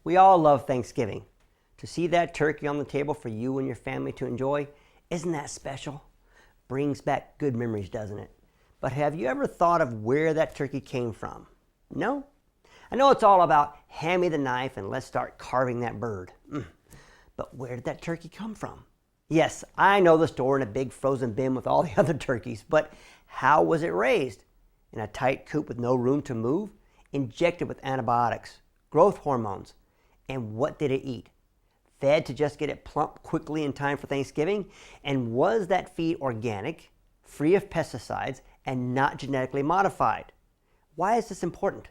We all love Thanksgiving. To see that turkey on the table for you and your family to enjoy, isn't that special? Brings back good memories, doesn't it? But have you ever thought of where that turkey came from? No? I know it's all about hand me the knife and let's start carving that bird. But where did that turkey come from? Yes, I know the store in a big frozen bin with all the other turkeys, but how was it raised? In a tight coop with no room to move? Injected with antibiotics, growth hormones, and what did it eat? Fed to just get it plump quickly in time for Thanksgiving? And was that feed organic, free of pesticides, and not genetically modified? Why is this important?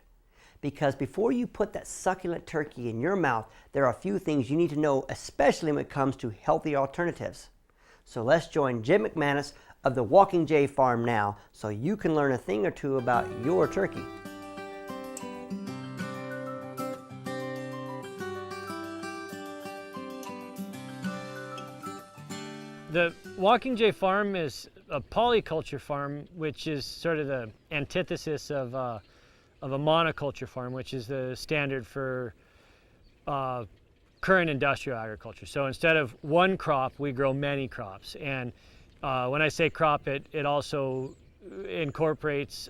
Because before you put that succulent turkey in your mouth, there are a few things you need to know, especially when it comes to healthy alternatives. So let's join Jim McManus of the Walking J Farm now so you can learn a thing or two about your turkey. The Walking J Farm is a polyculture farm, which is sort of the antithesis of a monoculture farm, which is the standard for current industrial agriculture. So instead of one crop, we grow many crops. And when I say crop, it also incorporates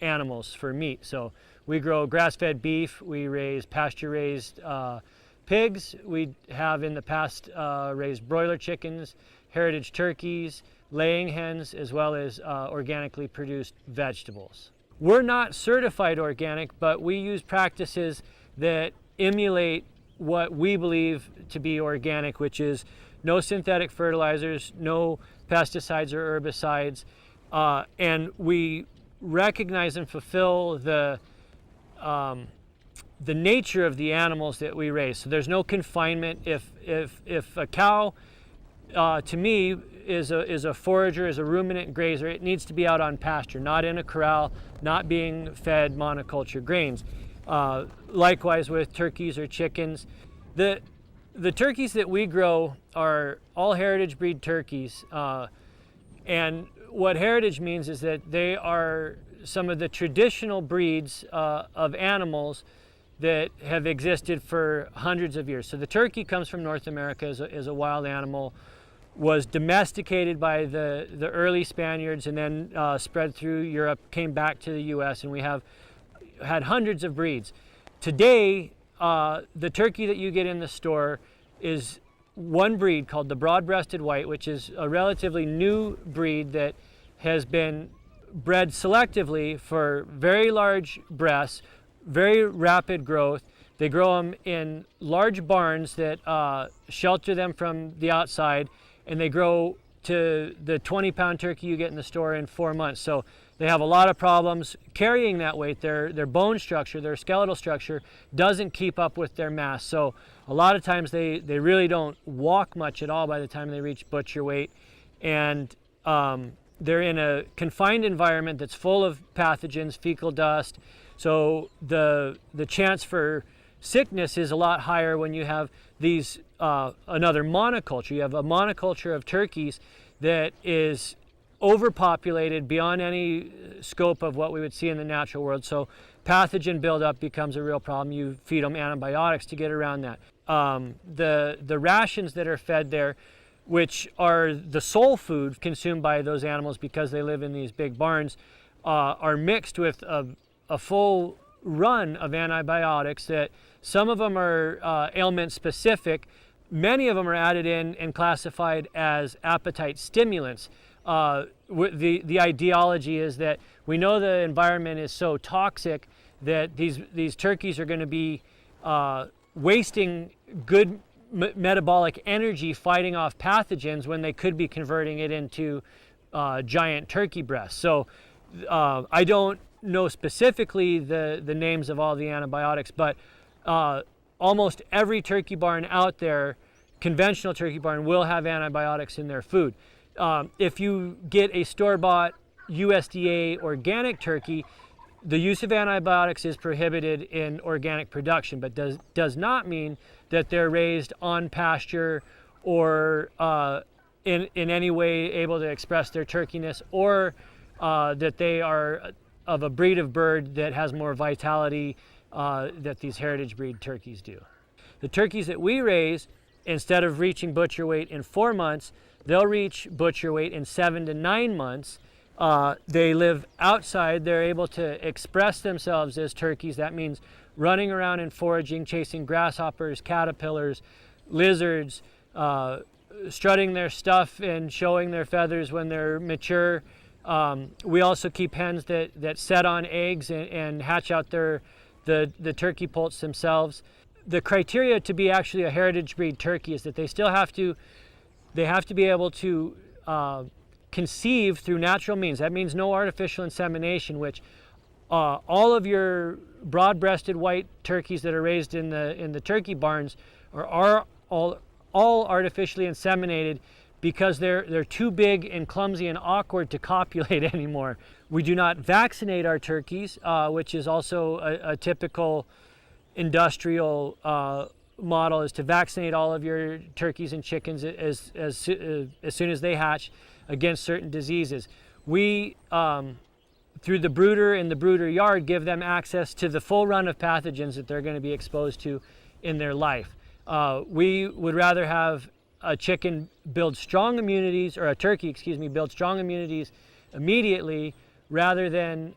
animals for meat. So we grow grass-fed beef, we raise pasture-raised pigs, we have in the past raised broiler chickens, heritage turkeys, laying hens, as well as organically produced vegetables. We're not certified organic, but we use practices that emulate what we believe to be organic, which is no synthetic fertilizers, no pesticides or herbicides, and we recognize and fulfill the nature of the animals that we raise. So there's no confinement. If a cow, to me, is a forager, is a ruminant grazer, it needs to be out on pasture, not in a corral, not being fed monoculture grains. Likewise with turkeys or chickens. The turkeys that we grow are all heritage breed turkeys, and what heritage means is that they are some of the traditional breeds of animals that have existed for hundreds of years. So the turkey comes from North America as a wild animal, was domesticated by the early Spaniards and then spread through Europe, came back to the US, and we have had hundreds of breeds. Today, the turkey that you get in the store is one breed called the broad-breasted white, which is a relatively new breed that has been bred selectively for very large breasts, very rapid growth. They grow them in large barns that shelter them from the outside, and they grow to the 20-pound turkey you get in the store in 4 months. So they have a lot of problems carrying that weight. Their bone structure, their skeletal structure doesn't keep up with their mass. So a lot of times they really don't walk much at all by the time they reach butcher weight. And they're in a confined environment that's full of pathogens, fecal dust. So the chance for sickness is a lot higher when you have these another monoculture. You have a monoculture of turkeys that is overpopulated beyond any scope of what we would see in the natural world. So pathogen buildup becomes a real problem. You feed them antibiotics to get around that. The rations that are fed there, which are the sole food consumed by those animals because they live in these big barns, are mixed with a full run of antibiotics that some of them are ailment specific. Many of them are added in and classified as appetite stimulants. The ideology is that we know the environment is so toxic that these turkeys are going to be wasting good metabolic energy fighting off pathogens when they could be converting it into giant turkey breasts. So I don't know specifically the names of all the antibiotics, but almost every turkey barn out there, conventional turkey barn, will have antibiotics in their food. If you get a store-bought USDA organic turkey, the use of antibiotics is prohibited in organic production, but does not mean that they're raised on pasture or in any way able to express their turkeyness, or that they are of a breed of bird that has more vitality that these heritage breed turkeys do. The turkeys that we raise, instead of reaching butcher weight in 4 months, they'll reach butcher weight in 7 to 9 months. They live outside. They're able to express themselves as turkeys. That means running around and foraging, chasing grasshoppers, caterpillars, lizards, strutting their stuff and showing their feathers when they're mature. We also keep hens that set on eggs and hatch out the turkey poults themselves. The criteria to be actually a heritage breed turkey is that they have to be able to conceive through natural means. That means no artificial insemination, which all of your broad-breasted white turkeys that are raised in the turkey barns are all artificially inseminated because they're too big and clumsy and awkward to copulate anymore. We do not vaccinate our turkeys, which is also a typical industrial model, is to vaccinate all of your turkeys and chickens as soon as they hatch against certain diseases. We, through the brooder in the brooder yard, give them access to the full run of pathogens that they're going to be exposed to in their life. We would rather have a chicken build strong immunities, or a turkey, excuse me, build strong immunities immediately, rather than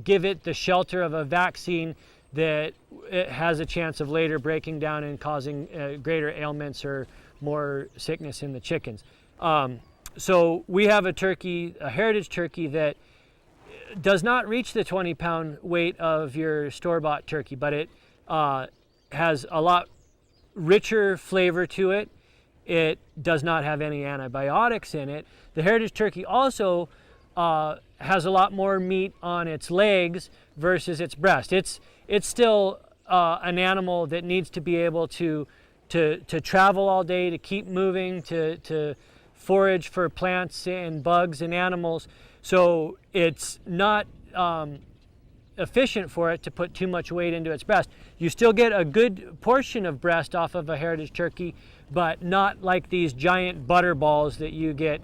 give it the shelter of a vaccine that it has a chance of later breaking down and causing greater ailments or more sickness in the chickens. So we have a heritage turkey that does not reach the 20-pound weight of your store-bought turkey, but it has a lot richer flavor to it. It does not have any antibiotics in it. The heritage turkey also has a lot more meat on its legs versus its breast. It's still an animal that needs to be able to travel all day, to keep moving, to forage for plants and bugs and animals. So it's not efficient for it to put too much weight into its breast. You still get a good portion of breast off of a heritage turkey, but not like these giant butter balls that you get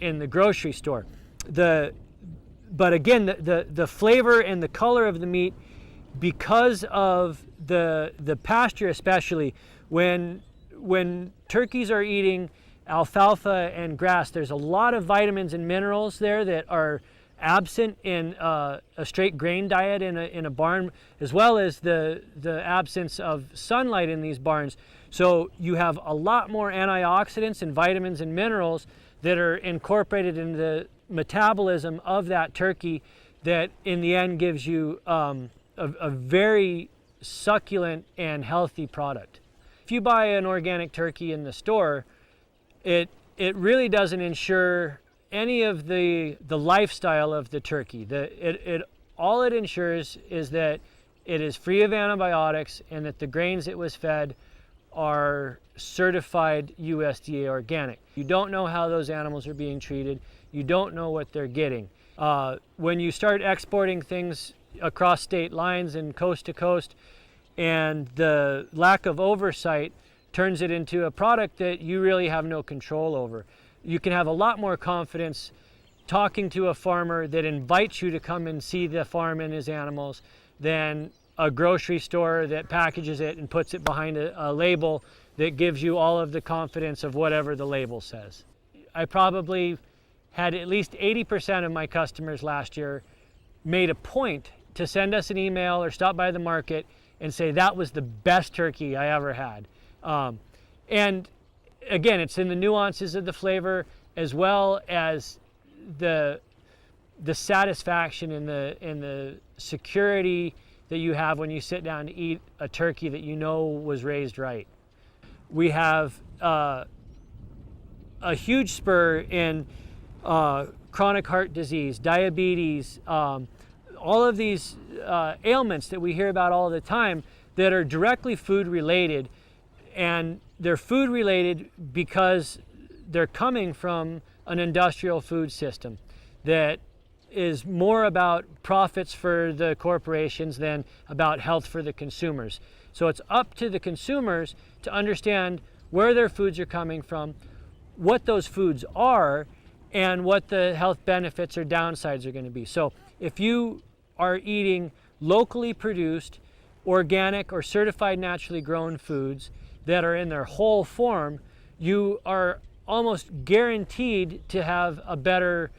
in the grocery store. But again, the flavor and the color of the meat, because of the pasture, especially when turkeys are eating alfalfa and grass, there's a lot of vitamins and minerals there that are absent in a straight grain diet in a barn, as well as the absence of sunlight in these barns. So you have a lot more antioxidants and vitamins and minerals that are incorporated in the metabolism of that turkey, that in the end gives you a very succulent and healthy product. If you buy an organic turkey in the store, it really doesn't ensure any of the lifestyle of the turkey. All it ensures is that it is free of antibiotics and that the grains it was fed are certified USDA organic. You don't know how those animals are being treated. You don't know what they're getting. When you start exporting things across state lines and coast to coast, and the lack of oversight turns it into a product that you really have no control over. You can have a lot more confidence talking to a farmer that invites you to come and see the farm and his animals than a grocery store that packages it and puts it behind a label that gives you all of the confidence of whatever the label says. I probably had at least 80% of my customers last year made a point to send us an email or stop by the market and say that was the best turkey I ever had. And again, it's in the nuances of the flavor, as well as the satisfaction and the security that you have when you sit down to eat a turkey that you know was raised right. We have a huge spur in chronic heart disease, diabetes, all of these ailments that we hear about all the time that are directly food related. And they're food related because they're coming from an industrial food system that is more about profits for the corporations than about health for the consumers. So it's up to the consumers to understand where their foods are coming from, what those foods are, and what the health benefits or downsides are going to be. So if you are eating locally produced, organic or certified naturally grown foods that are in their whole form, you are almost guaranteed to have a better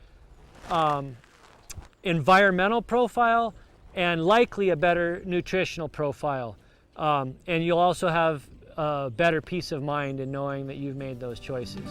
environmental profile and likely a better nutritional profile. And you'll also have a better peace of mind in knowing that you've made those choices.